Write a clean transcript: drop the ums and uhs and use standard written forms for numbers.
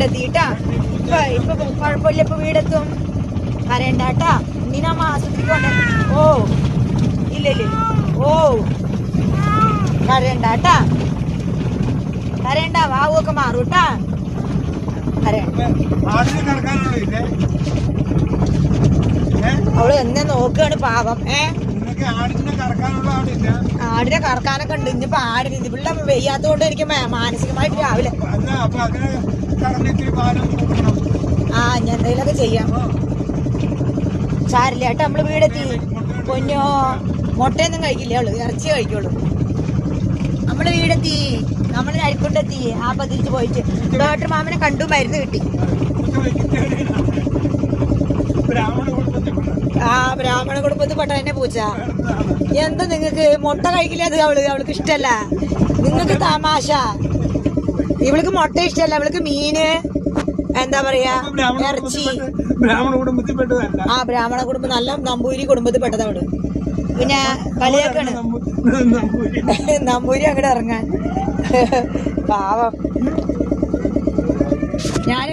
വീടെത്തിട്ടാ. ഇപ്പൊ കുഴപ്പമില്ല, ഇപ്പൊ വീടെത്തും. കരയണ്ടാട്ടാ. ഇന്നിനാ ആശുപത്രിക്ക് പോണ്ടേ? ഓ ഇല്ല ഇല്ല. ഓ കരയണ്ടാട്ടാ, കരയണ്ട. വാവൊക്കെ മാറൂട്ടാ. അവള് എന്നെ നോക്കാണ് പാവം. ആടിനെ കറക്കാനൊക്കെ ഉണ്ട്. ഇനിയിപ്പോ ആടിന് ഇതിവിടെ വെയ്യാത്ത കൊണ്ട് എനിക്ക് മാനസികമായിട്ട് രാവിലെ ഞാൻ എന്തെങ്കിലുമൊക്കെ ചെയ്യാം. സാരില്ല ഏട്ടാ, നമ്മള് വീടെത്തി. പൊന്നോ, മുട്ടയൊന്നും കഴിക്കില്ല അവള്, ഇറച്ചി കഴിക്കുള്ളൂ. നമ്മള് വീടെത്തി, നമ്മള് അരിക്കൊണ്ടെത്തി. ആ പതിരിച്ച് പോയിട്ട് ഡോക്ടർ മാമനെ കണ്ടു, മരുന്ന് കിട്ടി. ബ്രാഹ്മണ കുടുംബത്തിൽ പെട്ട തന്നെ പൂച്ച. എന്താ നിങ്ങക്ക് മുട്ട കഴിക്കില്ല? അത് അവൾക്ക് ഇഷ്ടല്ല. നിങ്ങക്ക് തമാശ. ഇവൾക്ക് മുട്ട ഇഷ്ടല്ല, ഇവൾക്ക് മീന്, എന്താ പറയാ, ഇറച്ചി. ബ്രാഹ്മണ കുടുംബം നല്ല നമ്പൂരി കുടുംബത്തിൽ പെട്ടതവള്. പിന്നെ കളിയാക്കാണ് നമ്പൂരി അങ്ങോട്ട് ഇറങ്ങാൻ. പാവം. ഞാൻ